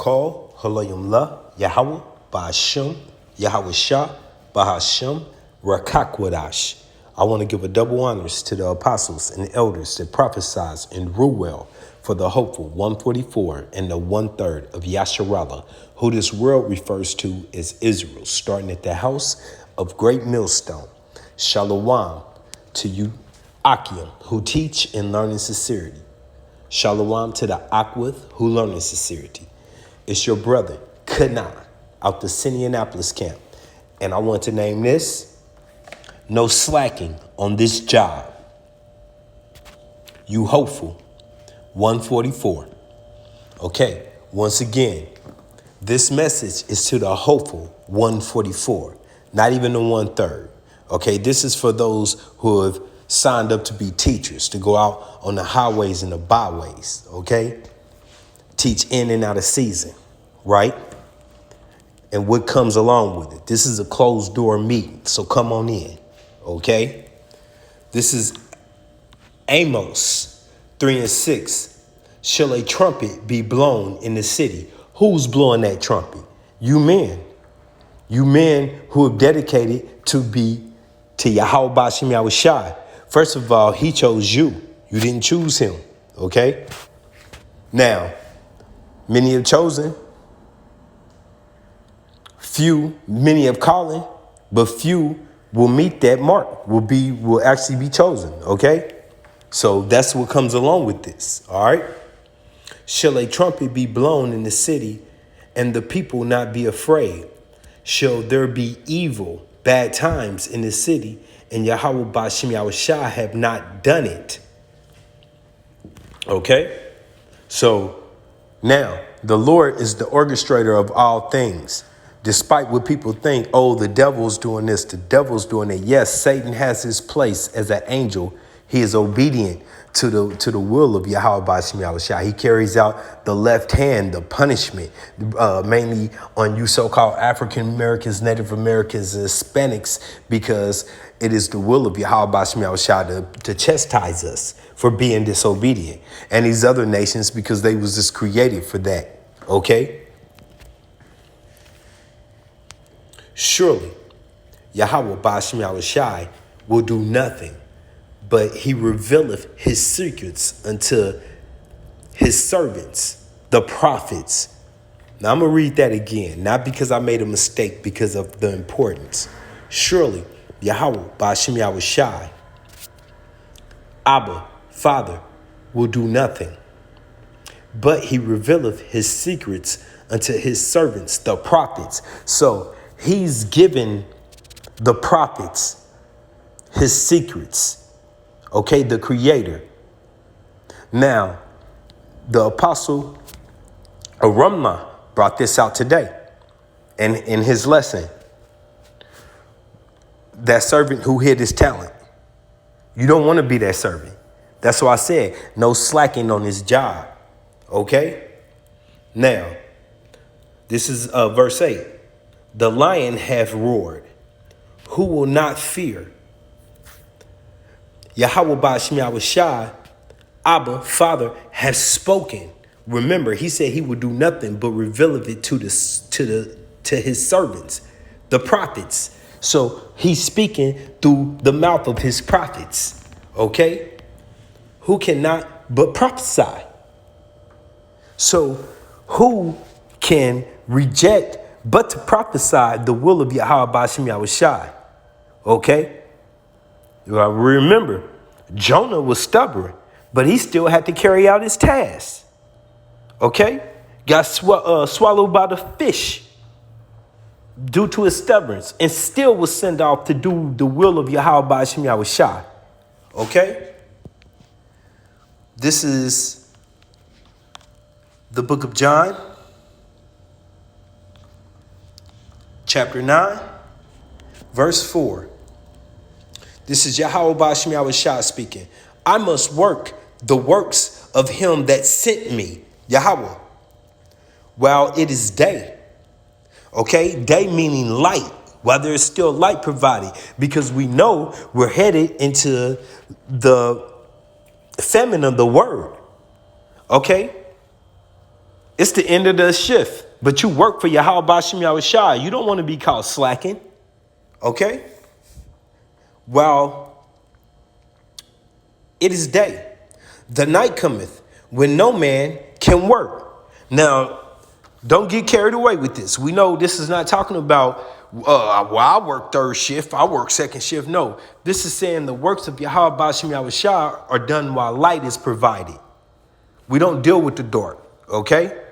Call Halayim La, Yahweh, Ba'ashem, Yahweh Shah, Bahashem, Rakakwadash. I want to give a double honors to the apostles and elders that prophesied in Ruel for the hopeful 144 and the 1/3 of Yasharallah, who this world refers to as Israel, starting at the house of Great Millstone. Shalom to you, Akim, who teach and learn in sincerity. Shalom to the Akwith who learn in sincerity. It's your brother, Kana, out the Indianapolis camp. And I want to name this, no slacking on this job. You hopeful, 144. Okay, once again, this message is to the hopeful 144, not even the 1/3. Okay, this is for those who have signed up to be teachers, to go out on the highways and the byways, okay? Teach in and out of season, right? And what comes along with it. This is a closed door meeting, so come on in, okay? This is Amos 3:6. Shall a trumpet be blown in the city? Who's blowing that trumpet? You men. You men who have dedicated to Yahweh Ba'ashem Yahweh Shai. First of all, he chose you. You didn't choose him, okay? Now, many have chosen. Many have calling, but few will meet that mark, will actually be chosen, okay? So that's what comes along with this, all right? Shall a trumpet be blown in the city and the people not be afraid? Shall there be evil, bad times in the city, and Yahweh Ba'ashem Yahweh Shai have not done it? Okay? So now the Lord is the orchestrator of all things. Despite what people think, oh, the devil's doing this, the devil's doing it. Yes, Satan has his place as an angel. He is obedient to the will of Yahweh Ba'ashem Yahweh Shai. He carries out the left hand, the punishment, mainly on you so-called African Americans, Native Americans, and Hispanics, because it is the will of Yahweh Ba'ashem Yahweh Shai to chastise us for being disobedient. And these other nations, because they was just created for that. Okay? Surely, Yahweh Ba'ashem Yahweh Shai will do nothing, but he revealeth his secrets unto his servants, the prophets. Now I'm going to read that again, not because I made a mistake, because of the importance. Surely, Yahweh Ba'ashem Yahweh Shai, Abba, Father, will do nothing, but he revealeth his secrets unto his servants, the prophets. So he's given the prophets his secrets. Okay, the creator. Now, the apostle Aramna brought this out today in his lesson. That servant who hid his talent. You don't want to be that servant. That's why I said no slacking on his job. Okay? Now, this is verse 8. The lion hath roared. Who will not fear? Yahweh Ba'ashem Yahweh Shai, Abba, Father, has spoken. Remember, he said he would do nothing but reveal it to his servants, the prophets. So he's speaking through the mouth of his prophets. Okay? Who cannot but prophesy? So who can reject but to prophesy the will of Yahweh Ba'ashem Yahweh Shai? Okay? Well, remember, Jonah was stubborn, but he still had to carry out his task. Okay? Got swallowed by the fish due to his stubbornness, and still was sent off to do the will of Yahweh Ba'ashem Yahweh Shai. Okay? This is the book of John, chapter 9, verse 4. This is Yahweh Ba'ashem Yahweh Shai speaking. I must work the works of him that sent me, Yahweh, while it is day. Okay? Day meaning light, while there is still light provided, because we know we're headed into the famine of the word. Okay? It's the end of the shift, but you work for Yahweh Bashim Yahushua. You don't want to be called slacking, okay? While it is day, the night cometh when no man can work. Now, don't get carried away with this. We know this is not talking about, well, I work third shift, I work second shift. No, this is saying the works of Yahweh Bashim Yahushua are done while light is provided. We don't deal with the dark, okay?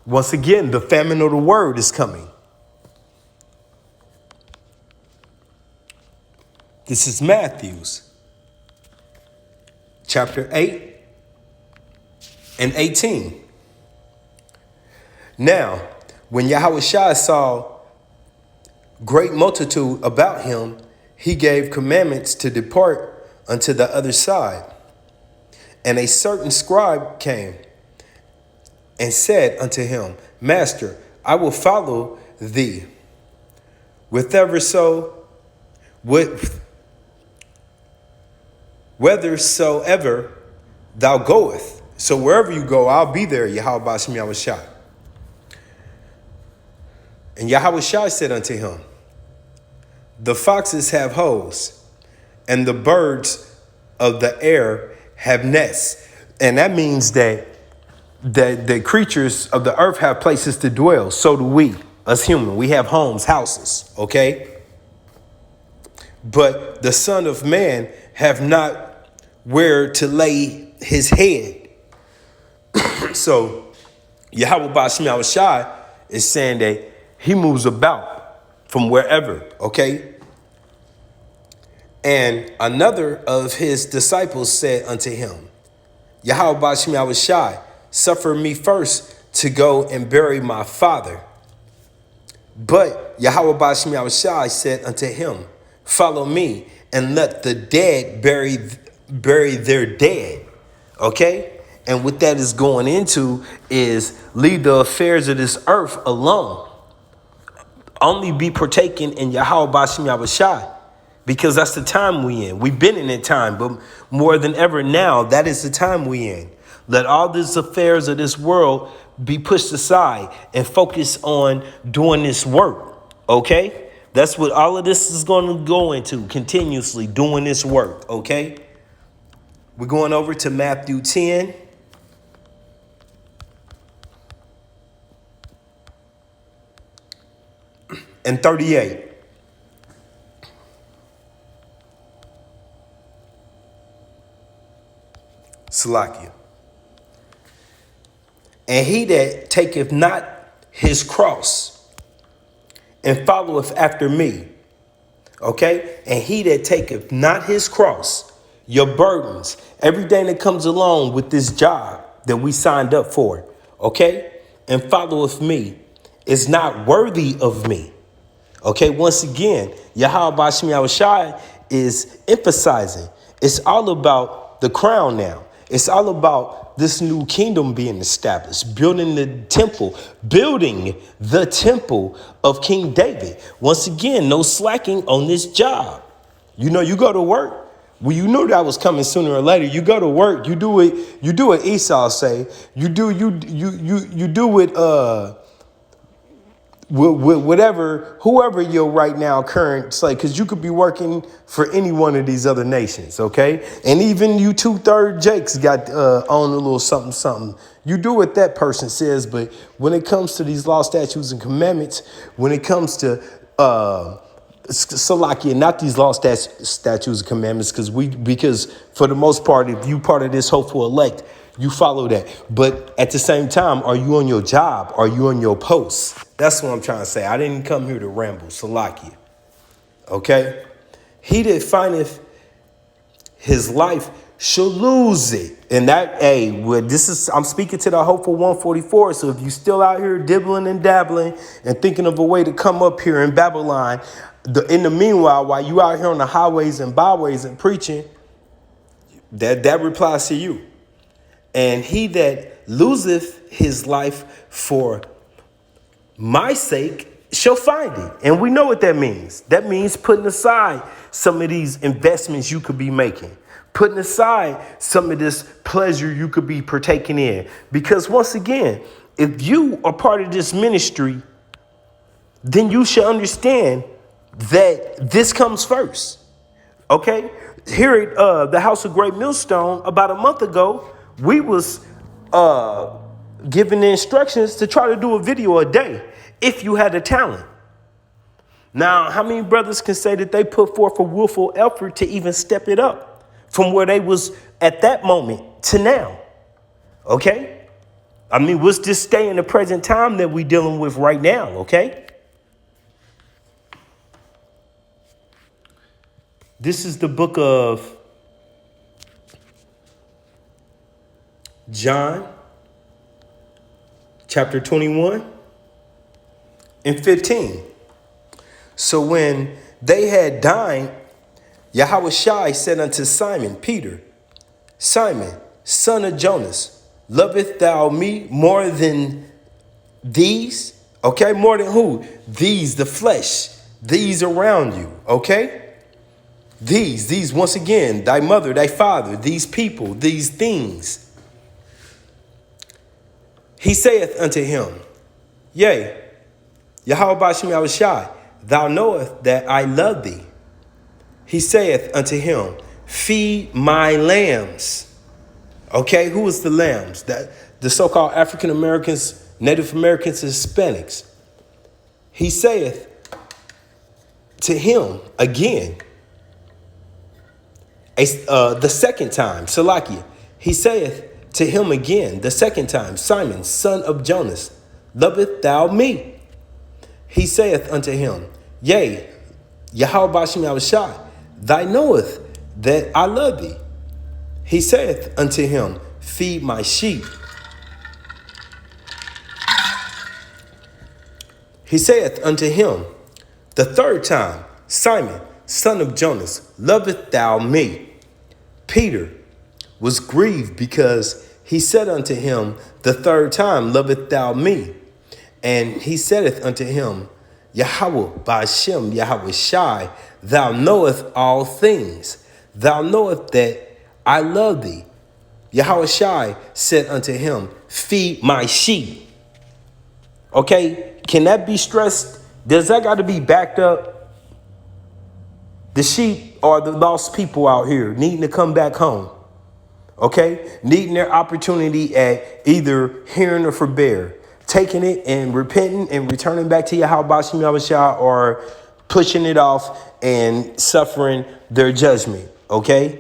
Once again, the famine of the word is coming. This is Matthew's chapter 8 and 18. Now, when Yahushua saw great multitude about him, he gave commandments to depart unto the other side. And a certain scribe came and said unto him, Master, I will follow thee whithersoever thou goest. So wherever you go, I'll be there, Yahweh Bashim Yahushua. And Yahushua said unto him, the foxes have holes, and the birds of the air have nests. And that means that the creatures of the earth have places to dwell. So do we, us human. We have homes, houses, okay? But the Son of Man have not where to lay his head. So Yahweh Bashim Yahushua is saying that he moves about from wherever, okay? And another of his disciples said unto him, Yahweh Bashim Yahushua, suffer me first to go and bury my father. But Yahweh Bashim Yahushua said unto him, follow me and let the dead bury their dead, okay? And what that is going into is leave the affairs of this earth alone. Only be partaking in Yahweh Bashim Yahushua, because that's the time we in. We've been in that time, but more than ever now, that is the time we in. Let all these affairs of this world be pushed aside and focus on doing this work, okay? That's what all of this is going to go into, continuously doing this work, okay? We're going over to Matthew 10. And 38. Salakia. And he that taketh not his cross and followeth after me, okay? And he that taketh not his cross, your burdens, everything that comes along with this job that we signed up for, okay? And followeth me is not worthy of me. Okay, once again, Yahweh Bashim Yahushua is emphasizing it's all about the crown now. It's all about this new kingdom being established, building the temple of King David. Once again, no slacking on this job. You know, you go to work. Well, you knew that was coming sooner or later. You go to work. You do what Esau say. You do it. Whoever your right now current slave, because you could be working for any one of these other nations, okay? And even you 2/3 Jakes got on a little something. You do what that person says, but when it comes to these law, statutes, and commandments, when it comes to Salakia, not these law, statutes, and commandments, because for the most part, if you part of this hopeful elect, you follow that. But at the same time, are you on your job? Are you on your post? That's what I'm trying to say. I didn't come here to ramble. Salakia. Okay? He that findeth his life shall lose it. And that, I'm speaking to the hopeful 144. So if you still out here dibbling and dabbling and thinking of a way to come up here in Babylon, in the meanwhile, while you out here on the highways and byways and preaching, that replies to you. And he that loseth his life for my sake shall find it. And we know what that means. That means putting aside some of these investments you could be making. putting aside some of this pleasure you could be partaking in. Because once again, if you are part of this ministry, then you should understand that this comes first. Okay? Here at the House of Great Millstone, about a month ago, we was given the instructions to try to do a video a day if you had the talent. Now, how many brothers can say that they put forth a willful effort to even step it up from where they was at that moment to now? Okay? I mean, what's this stay in the present time that we dealing with right now? Okay? This is the book of John, chapter 21 and 15. So when they had dined, Yahushua said unto Simon Peter, Simon, son of Jonas, lovest thou me more than these? Okay, more than who? These, the flesh, these around you, okay? These, once again, thy mother, thy father, these people, these things. He saith unto him, Yea, Yahweh Bashem Yahushua, thou knowest that I love thee. He saith unto him, Feed my lambs. Okay, who is the lambs? That the so-called African Americans, Native Americans, and Hispanics. He saith to him again, the second time, Salakia, he saith to him again, the second time, Simon, son of Jonas, lovest thou me? He saith unto him, Yea, Yahweh Bashem Yahushua, thou knowest that I love thee. He saith unto him, Feed my sheep. He saith unto him the third time, Simon, son of Jonas, lovest thou me? Peter was grieved because he said unto him the third time, Lovest thou me? And he saith unto him, Yahweh Bashem Yahushua, thou knowest all things. Thou knowest that I love thee. Yahushua said unto him, Feed my sheep. Okay, can that be stressed? Does that got to be backed up? The sheep are the lost people out here needing to come back home. Okay, needing their opportunity at either hearing or forbear, taking it and repenting and returning back to Yahweh Bashem Yahushua, or pushing it off and suffering their judgment. Okay,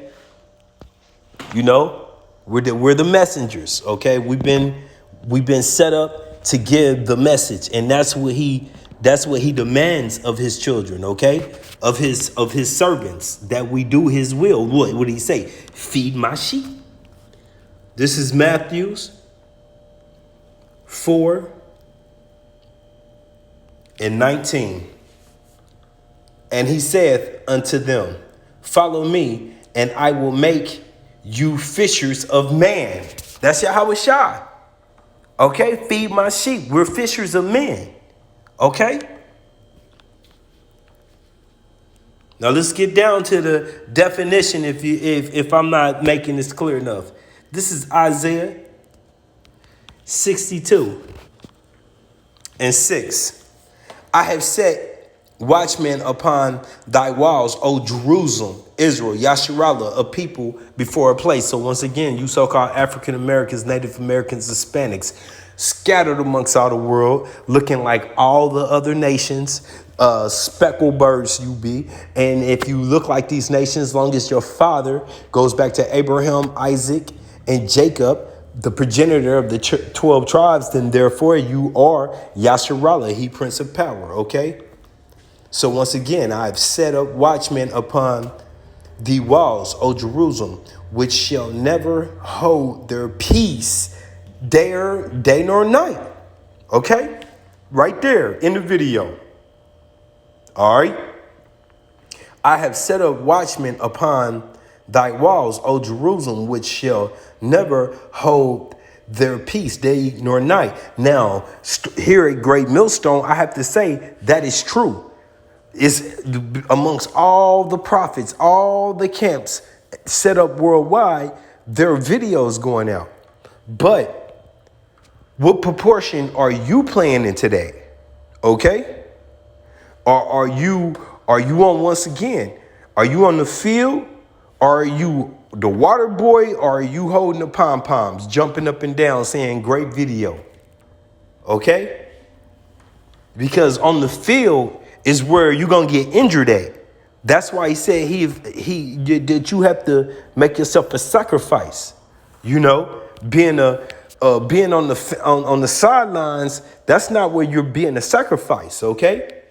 you know, we're the messengers. Okay, we've been set up to give the message, and that's what he demands of his children. Okay, of his servants, that we do his will. What did he say? Feed my sheep. This is Matthews 4:19. And he saith unto them, Follow me, and I will make you fishers of man. That's Yahweh Shai. Okay, feed my sheep. We're fishers of men. Okay. Now let's get down to the definition. If I'm not making this clear enough, this is Isaiah 62:6. I have set watchmen upon thy walls, O Jerusalem, Israel, Yasharallah, a people before a place. So once again, you so-called African Americans, Native Americans, Hispanics, scattered amongst all the world, looking like all the other nations, speckled birds you be. And if you look like these nations, as long as your father goes back to Abraham, Isaac, and Jacob, the progenitor of the 12 tribes, then therefore you are Yasharallah, he Prince of Power, okay? So once again, I've set up watchmen upon the walls, O Jerusalem, which shall never hold their peace day nor night. Okay? Right there in the video. All right? I have set up watchmen upon thy walls, O Jerusalem, which shall never hold their peace day nor night. Now, here at Great Millstone, I have to say that is true. Is amongst all the prophets, all the camps, set up worldwide, there are videos going out. But what proportion are you playing in today? Okay? Or are you on, once again, are you on the field? Or are you the water boy? Or are you holding the pom-poms, jumping up and down, saying great video? Okay? Because on the field is where you're going to get injured at. That's why he said that you have to make yourself a sacrifice. You know, being on the sidelines, that's not where you're being a sacrifice, okay?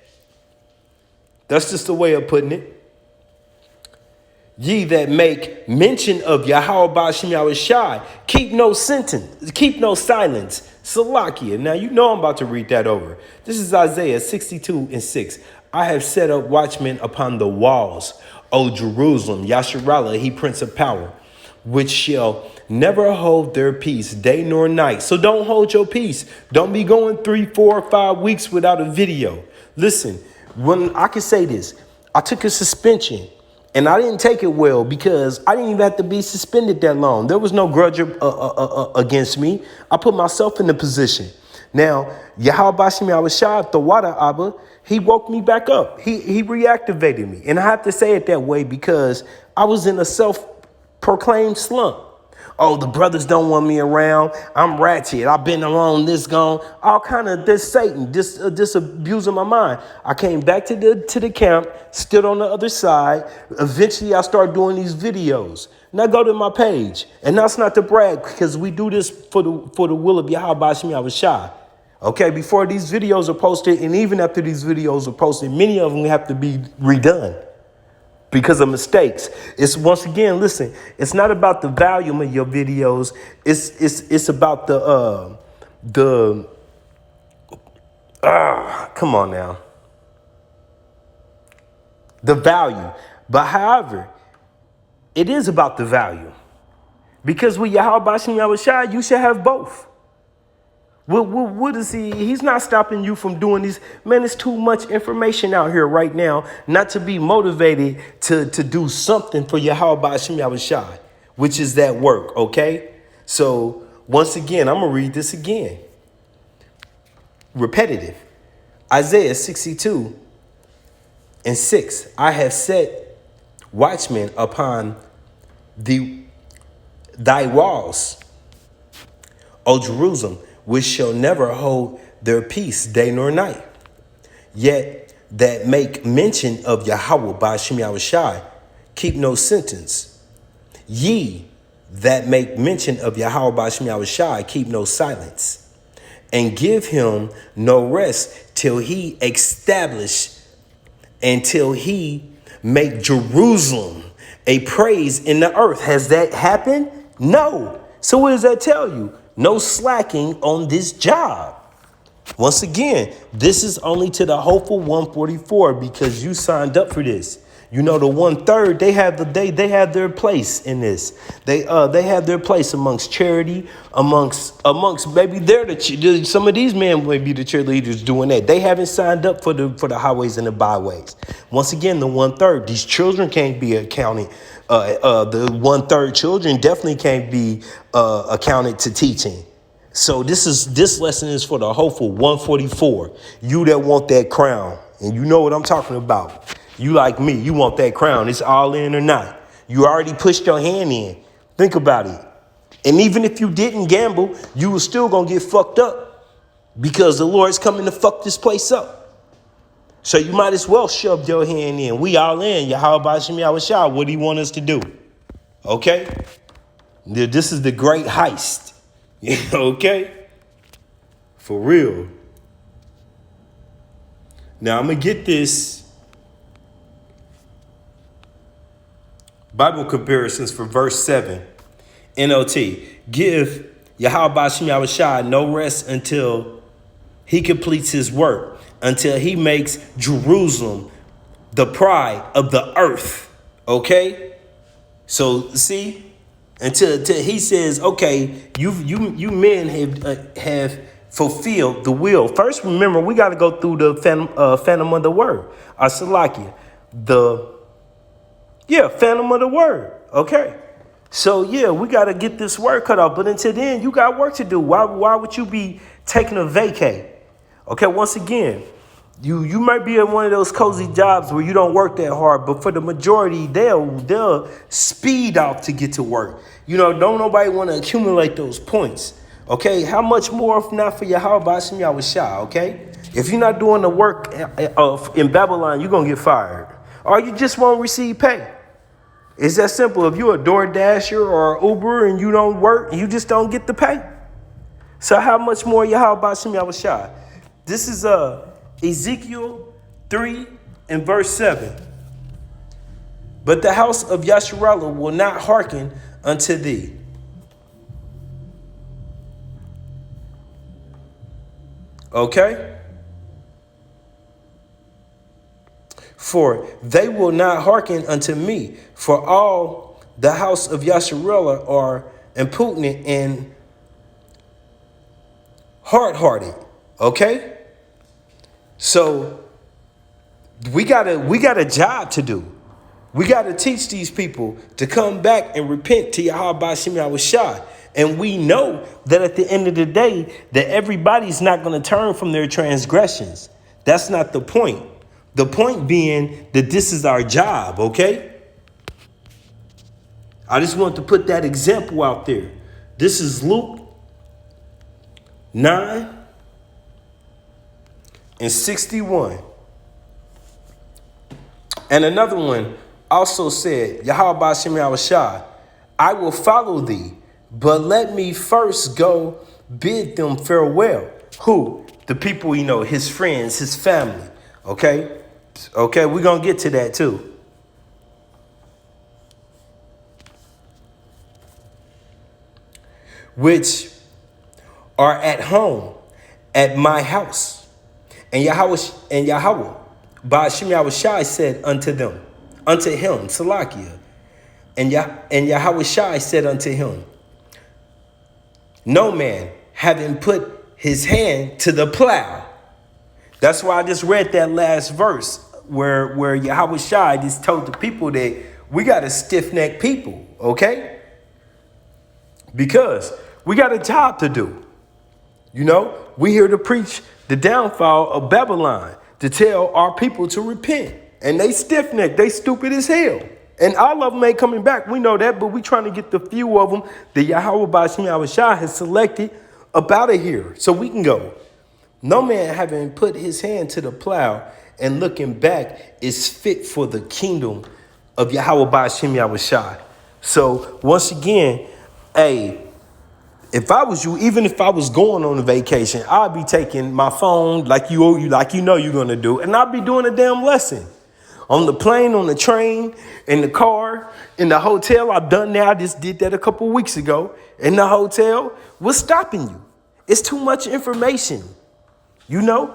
That's just the way of putting it. Ye that make mention of Yahweh Ba'Shem Yahushai, keep no silence. Salakia. Now you know I'm about to read that over. This is Isaiah 62:6. I have set up watchmen upon the walls, O Jerusalem, Yasharallah, he Prince of Power, which shall never hold their peace day nor night. So don't hold your peace. Don't be going 3, 4, 5 weeks without a video. Listen, when I can say this, I took a suspension. And I didn't take it well because I didn't even have to be suspended that long. There was no grudge against me. I put myself in the position. Now, Yahweh Ba'Shem Yahushai, the water Abba, he woke me back up. He reactivated me. And I have to say it that way because I was in a self-proclaimed slump. Oh, the brothers don't want me around. I'm ratchet. I've been alone, this gone. All kind of this Satan, this abusing my mind. I came back to the camp, stood on the other side. Eventually, I started doing these videos. Now go to my page. And that's not to brag because we do this for the will of Yahweh Ba'Shem Yahushai. Okay, before these videos are posted, and even after these videos are posted, many of them have to be redone because of mistakes. It's once again, listen, it's not about the volume of your videos. It's about come on now. The value. But however, it is about the value. Because with Yahweh Ba'Shem Yahushai, you should have both. What is he? He's not stopping you from doing these. Man, there's too much information out here right now not to be motivated to do something for Yahweh Ba'Shem Yahushai, which is that work, okay? So once again, I'm going to read this again. Repetitive. Isaiah 62:6. I have set watchmen upon thy walls, O Jerusalem, which shall never hold their peace day nor night. Yet that make mention of Yahweh Ba'Shem Yahushai, keep no sentence. Ye that make mention of Yahweh Ba'Shem Yahushai, keep no silence. And give him no rest till he establish and till he make Jerusalem a praise in the earth. Has that happened? No. So what does that tell you? No slacking on this job. Once again, this is only to the hopeful 144 because you signed up for this. You know, the 1/3, they have their place in this. They have their place amongst charity, amongst maybe some of these men may be the cheerleaders doing that. They haven't signed up for the highways and the byways. Once again, the 1/3, these children can't be accounted. The 1/3 children definitely can't be accounted to teaching. So this lesson is for the hopeful 144. You that want that crown, and you know what I'm talking about. You like me, you want that crown. It's all in or not. You already pushed your hand in. Think about it. And even if you didn't gamble, you were still gonna get fucked up because the Lord's coming to fuck this place up. So you might as well shove your hand in. We all in. Yahweh Ba'Shem Yahushai. What do you want us to do? Okay? This is the great heist. Okay? For real. Now I'm going to get this Bible comparisons for verse 7. NLT. Give Yahweh Ba'Shem Yahushai no rest until he completes his work, until he makes Jerusalem the pride of the earth. Okay? So see, until he says, okay, you men have fulfilled the will. First, remember, we got to go through the phantom of the word. Salakia. Phantom of the word. Okay. So yeah, we got to get this work cut off. But until then, you got work to do. Why would you be taking a vacay? Okay, once again, you might be in one of those cozy jobs where you don't work that hard, but for the majority, they'll speed out to get to work. Don't nobody want to accumulate those points. Okay, how much more if not for Yahweh Bashim Yahushua, okay? If you're not doing the work in Babylon, you're going to get fired. Or you just won't receive pay. It's that simple. If you're a DoorDasher or Uber and you don't work, you just don't get the pay. So how much more Yahweh Bashim Yahushua? This is Ezekiel 3 and verse 7. But the house of Yasharallah will not hearken unto thee. Okay? For they will not hearken unto me, for all the house of Yasharallah are impudent and hard-hearted. Okay? So we got a job to do. We got to teach these people to come back and repent to Yahweh Bashim Yahushua. And we know that at the end of the day, that everybody's not going to turn from their transgressions. That's not the point. The point being that this is our job, okay? I just want to put that example out there. This is Luke 9 and 61. And another one also said, Yahweh Bashim Yahushua, I will follow thee, but let me first go bid them farewell. Who? The people, his friends, his family. Okay? Okay, we're going to get to that too. Which are at home at my house. And Yahweh Bashim Yahushua said unto him, Salakia. And Yahweh said unto him, no man having put his hand to the plow. That's why I just read that last verse where Yahweh just told the people that we got to stiff-neck people, okay? Because we got a job to do. We here to preach the downfall of Babylon, to tell our people to repent. And they stiff-necked, they stupid as hell. And all of them ain't coming back. We know that, but we trying to get the few of them that Yahweh Bashim Yahushua has selected up out of here so we can go. No man having put his hand to the plow and looking back is fit for the kingdom of Yahweh Bashim Yahushua. So once again, if I was you, even if I was going on a vacation, I'd be taking my phone like you know you're gonna do, and I'd be doing a damn lesson. On the plane, on the train, in the car, in the hotel. I've done that. I just did that a couple weeks ago. In the hotel, what's stopping you? It's too much information. Look,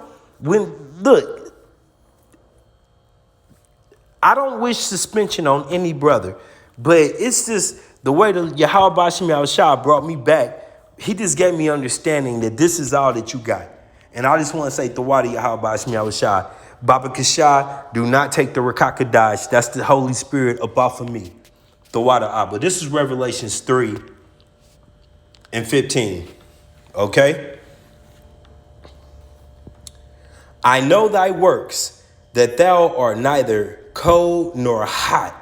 I don't wish suspension on any brother, but it's just the way that Yahweh Bashim Yahushua brought me back. He just gave me understanding that this is all that you got. And I just want to say, Tawadi Yahweh Bashim Yahushua, Baba Kashah, do not take the Rakakadash. That's the Holy Spirit up off of me. Tawada Abba. This is Revelations 3 and 15. Okay? I know thy works, that thou art neither cold nor hot.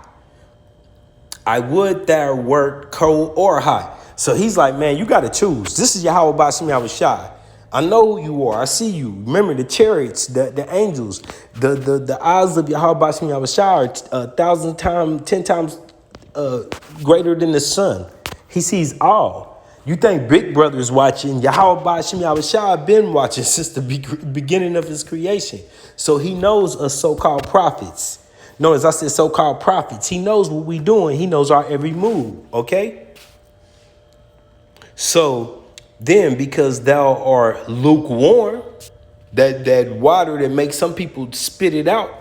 I would thou wert cold or hot. So he's like, man, you got to choose. This is Yahweh Bashim Yahushua. I know who you are. I see you. Remember the chariots, the angels, the eyes of Yahweh Bashim Yahushua are 1,000 times, 10 times greater than the sun. He sees all. You think Big Brother is watching? Yahweh Bashim Yahushua been watching since the beginning of his creation. So he knows us so-called prophets. Notice I said so-called prophets. He knows what we doing. He knows our every move. Okay? So then, because thou art lukewarm, that water that makes some people spit it out,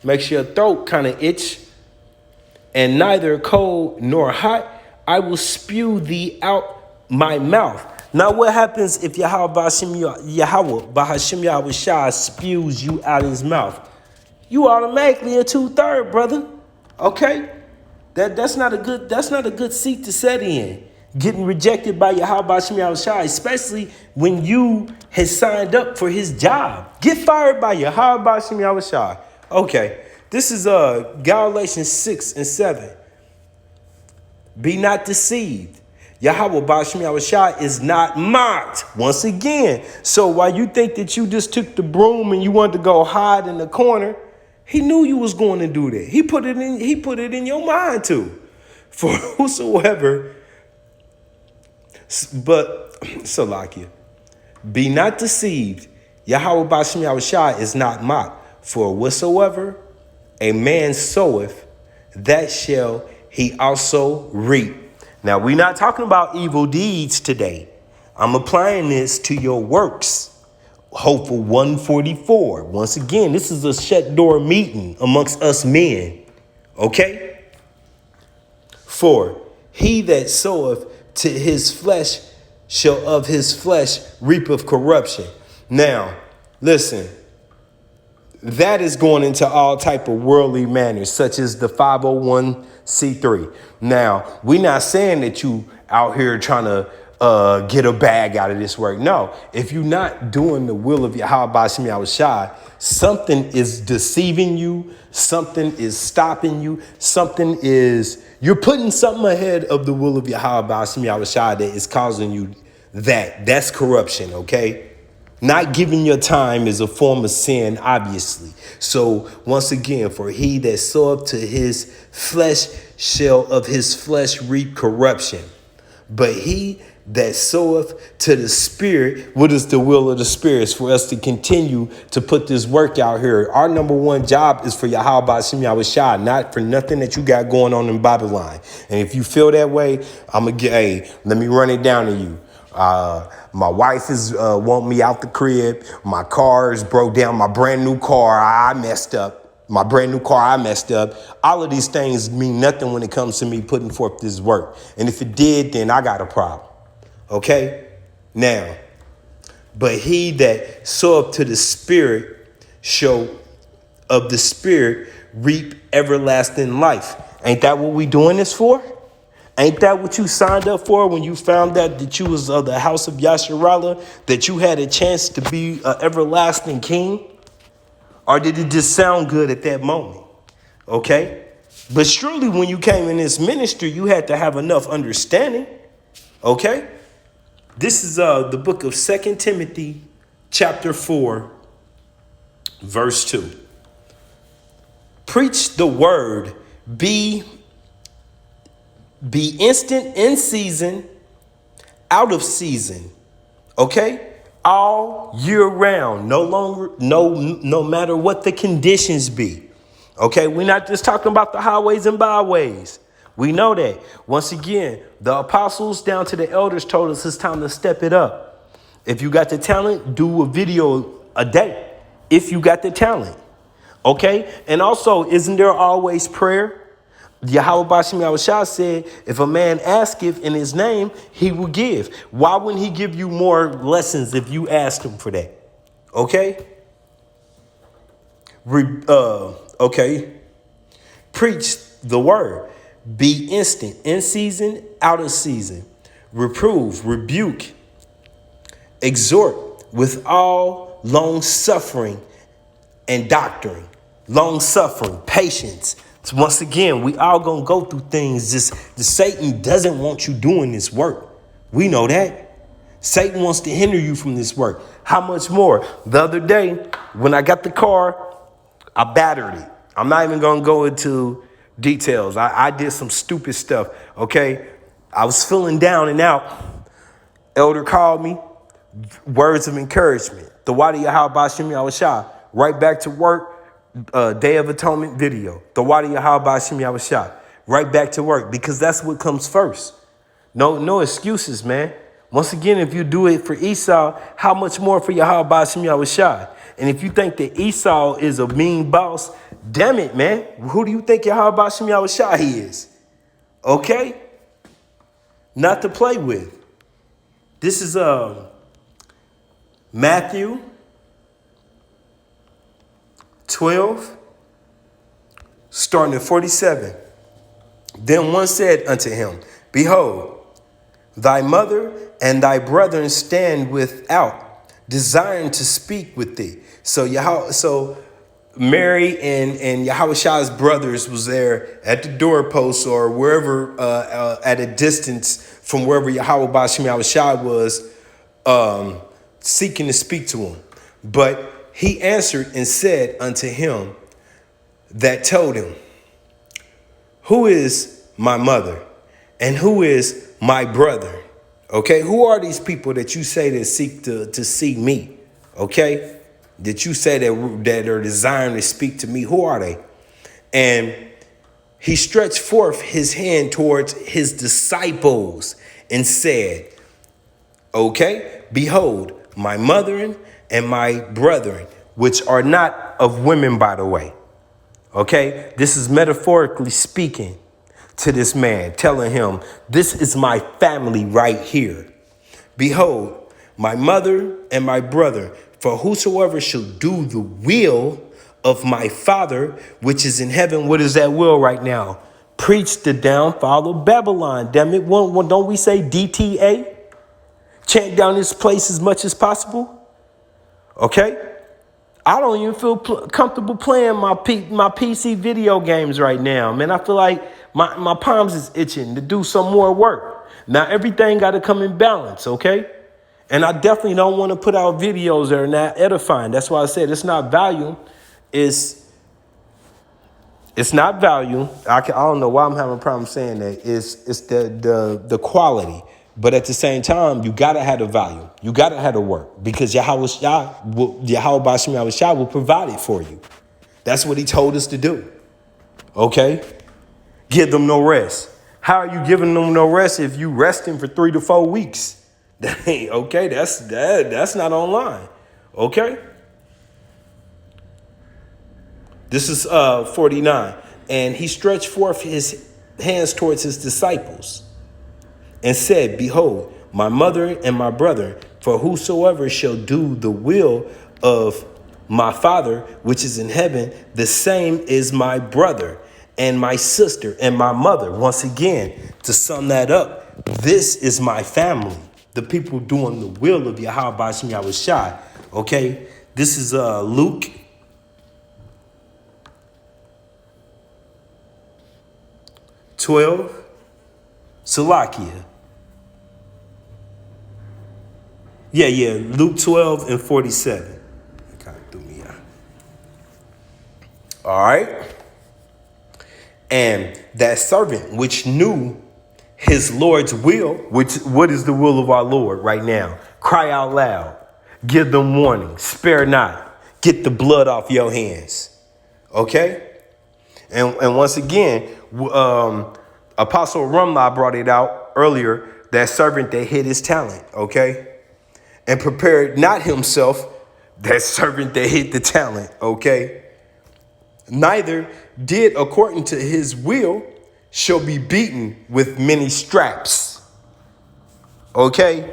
makes your throat kind of itch, and neither cold nor hot, I will spew thee out my mouth. Now, what happens if Yahweh Bashim Yahushua spews you out his mouth? You automatically a 2/3, brother. Okay? That's not a good seat to sit in. Getting rejected by Yahweh Shem Yahushua, especially when you had signed up for his job. Get fired by Yahweh Shem Yahushua. Okay, this is Galatians 6:7. Be not deceived. Yahweh Bashem Yahushua is not mocked. Once again. So while you think that you just took the broom and you wanted to go hide in the corner, he knew you was going to do that. He put it in your mind too. For whosoever, but Salakia, be not deceived. Yahweh Bashem Yahushua is not mocked. For whatsoever a man soweth, that shall he also reap. Now, we're not talking about evil deeds today. I'm applying this to your works. Hopeful 144. Once again, this is a shut door meeting amongst us men. Okay? For he that soweth to his flesh shall of his flesh reap of corruption. Now, listen. That is going into all type of worldly manners, such as the 501c3. Now, we're not saying that you out here trying to get a bag out of this work. No, if you're not doing the will of Yahweh Bashem Yahushua, something is deceiving you. Something is stopping you. You're putting something ahead of the will of Yahweh Bashem Yahushua that is causing you that. That's corruption, okay? Not giving your time is a form of sin, obviously. So once again, for he that soweth to his flesh shall of his flesh reap corruption. But he that soweth to the Spirit, what is the will of the Spirit? Is for us to continue to put this work out here. Our number one job is for Yahweh Bashem Yahushua, not for nothing that you got going on in Babylon. And if you feel that way, let me run it down to you. My wife is want me out the crib. My car is broke down. My brand new car, I messed up. All of these things mean nothing when it comes to me putting forth this work. And if it did, then I got a problem. Okay? Now, but he that soweth to the Spirit shall of the Spirit reap everlasting life. Ain't that what we doing this for? Ain't that what you signed up for when you found out that you was of the house of Yasharallah, that you had a chance to be an everlasting king? Or did it just sound good at that moment? Okay? But surely when you came in this ministry, you had to have enough understanding. Okay? This is the book of 2 Timothy chapter 4, verse 2. Preach the word, be instant in season, out of season. Okay? All year round. No matter what the conditions be. Okay? We're not just talking about the highways and byways. We know that. Once again, the apostles down to the elders told us it's time to step it up. If you got the talent, do a video a day. If you got the talent. Okay? And also, isn't there always prayer? Yahweh Bashem Yahushua said, if a man asketh in his name, he will give. Why wouldn't he give you more lessons if you asked him for that? Okay? Okay. Preach the word. Be instant, in season, out of season. Reprove, rebuke, exhort with all long suffering and doctrine. Long suffering, patience. So once again, we all gonna go through things. The Satan doesn't want you doing this work. We know that. Satan wants to hinder you from this work. How much more? The other day, when I got the car, I battered it. I'm not even gonna go into details. I did some stupid stuff. Okay, I was feeling down and out. Elder called me. Words of encouragement. The Wadi Yahweh Bashem Yahushua. Right back to work. Day of Atonement video. The Wadi Yahweh Bashem Yahushua. Right back to work, because that's what comes first. No excuses, man. Once again, if you do it for Esau, how much more for Yahweh Bashem Yahushua? And if you think that Esau is a mean boss, damn it, man. Who do you think Yahweh Bashem Yahushua is? Okay? Not to play with. This is Matthew 12, starting at 47. Then one said unto him, Behold, thy mother and thy brethren stand without, desiring to speak with thee. So Mary and Yahushua's brothers was there at the doorpost or wherever, at a distance from wherever Yahweh Bashim Yahushua was, seeking to speak to him. But he answered and said unto him that told him, Who is my mother and who is my brother? Okay, who are these people that you say that seek to see me? Okay, that you say that are desiring to speak to me. Who are they? And he stretched forth his hand towards his disciples and said, Okay, behold, my mother and my brethren, which are not of women, by the way. Okay, this is metaphorically speaking to this man, telling him, this is my family right here. Behold, my mother and my brother, for whosoever shall do the will of my Father, which is in heaven. What is that will right now? Preach the downfall of Babylon. Damn it, don't we say DTA? Chant down this place as much as possible. Okay? I don't even feel comfortable playing my PC video games right now, man. I feel like my palms is itching to do some more work. Now, everything got to come in balance, okay? And I definitely don't want to put out videos that are not edifying. That's why I said it's not value. It's not value. I don't know why I'm having a problem saying that. It's the quality. But at the same time, you gotta have the value. You gotta have the work because Yahweh Bashim Yahushua will provide it for you. That's what he told us to do. Okay? Give them no rest. How are you giving them no rest if you resting for 3 to 4 weeks? That ain't okay. That's not online. Okay? This is 49. And he stretched forth his hands towards his disciples and said, Behold, my mother and my brother, for whosoever shall do the will of my Father, which is in heaven, the same is my brother and my sister and my mother. Once again, to sum that up, this is my family, the people doing the will of Yahweh Bashim Yahushua. Okay, this is Luke 12, Salakia. Yeah, Luke 12 and 47. Kind of threw me out. All right. And that servant which knew his Lord's will, what is the will of our Lord right now? Cry out loud. Give them warning. Spare not. Get the blood off your hands. Okay? And once again, Apostle Ramla brought it out earlier, that servant that hid his talent, okay? And prepared not himself, that servant that hid the talent, okay? Neither did according to his will shall be beaten with many straps, okay?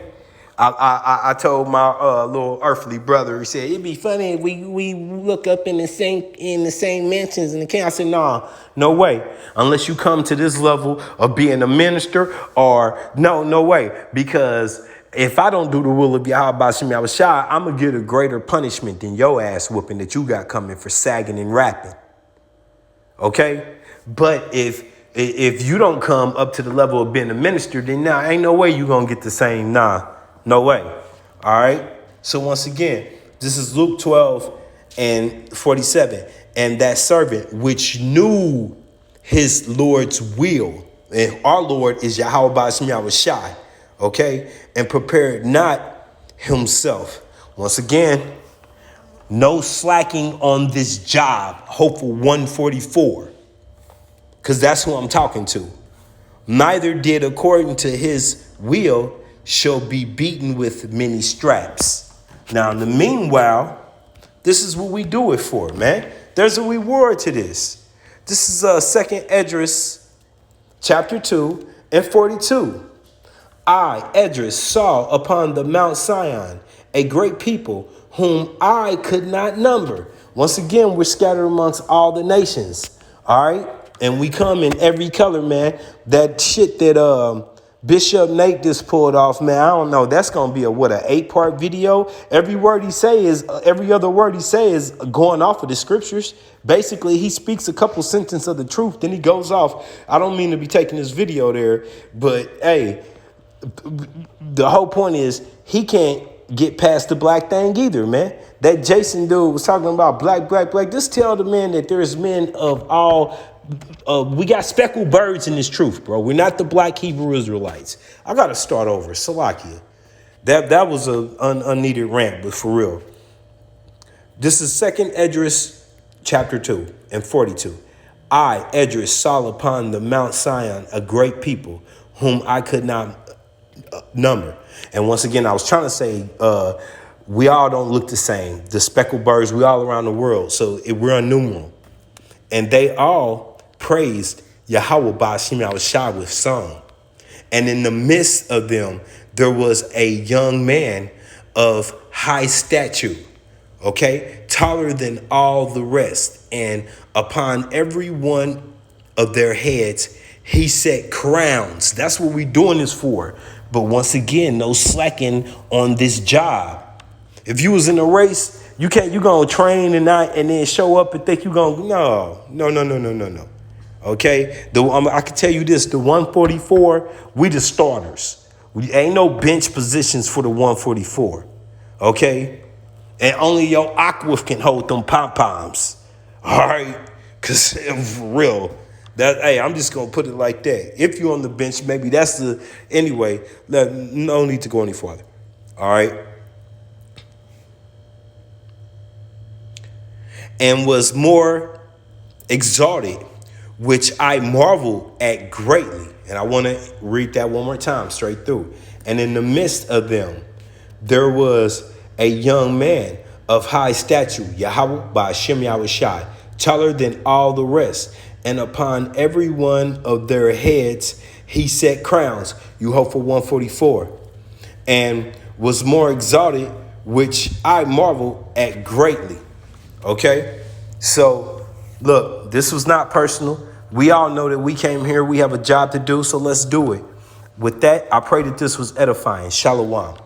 I told my little earthly brother, he said, it'd be funny if we look up in the same mansions in the camp. I said, nah, no way. Unless you come to this level of being a minister or no way. Because if I don't do the will of Yahweh Bashim Yahushua, I'm going to get a greater punishment than your ass whooping that you got coming for sagging and rapping. Okay? But if you don't come up to the level of being a minister, then nah, ain't no way you going to get the same, no way. All right. So once again, this is Luke 12 and 47. And that servant which knew his Lord's will, and our Lord is Yahweh Bashim Yahushua, okay, and prepared not himself. Once again, no slacking on this job. Hopeful 144, because that's who I'm talking to. Neither did according to his will shall be beaten with many straps. Now, in the meanwhile, this is what we do it for, man. There's a reward to this. This is 2nd Esdras, chapter 2 and 42. I, Esdras, saw upon the Mount Sion a great people whom I could not number. Once again, we're scattered amongst all the nations. All right. And we come in every color, man. That shit that Bishop Nate just pulled off, man. I don't know. That's gonna be a 8-part video. Every other word he say is going off of the scriptures. Basically, he speaks a couple sentences of the truth, then he goes off. I don't mean to be taking this video there, but hey, the whole point is he can't get past the black thing either, man. That Jason dude was talking about black. Just tell the men that there's men of all. We got speckled birds in this truth, bro. We're not the black Hebrew Israelites. I got to start over. Salakia. That was an unneeded rant, but for real. This is 2nd Esdras chapter 2 and 42. I, Esdras, saw upon the Mount Sion a great people whom I could not number. And once again, I was trying to say, we all don't look the same. The speckled birds, we all around the world. So we're innumerable. And they all praised Yahweh Ba'ashem Yahushua with song. And in the midst of them, there was a young man of high stature, okay, taller than all the rest. And upon every one of their heads, he set crowns. That's what we're doing this for. But once again, no slacking on this job. If you was in a race, you gonna train and then show up and think you gonna, no. Okay, I can tell you this, the 144, we the starters. We ain't no bench positions for the 144, okay? And only your aquif can hold them pom-poms, all right? Because for real, I'm just going to put it like that. If you're on the bench, maybe anyway, no need to go any farther, all right? And was more exalted, which I marvel at greatly. And I want to read that one more time straight through. And in the midst of them, there was a young man of high stature, Yahweh Ba'ashem Yahushua, taller than all the rest. And upon every one of their heads, he set crowns. You hope for 144. And was more exalted, which I marvel at greatly. Okay? So, look, this was not personal. We all know that we came here. We have a job to do, so let's do it. With that, I pray that this was edifying. Shalom.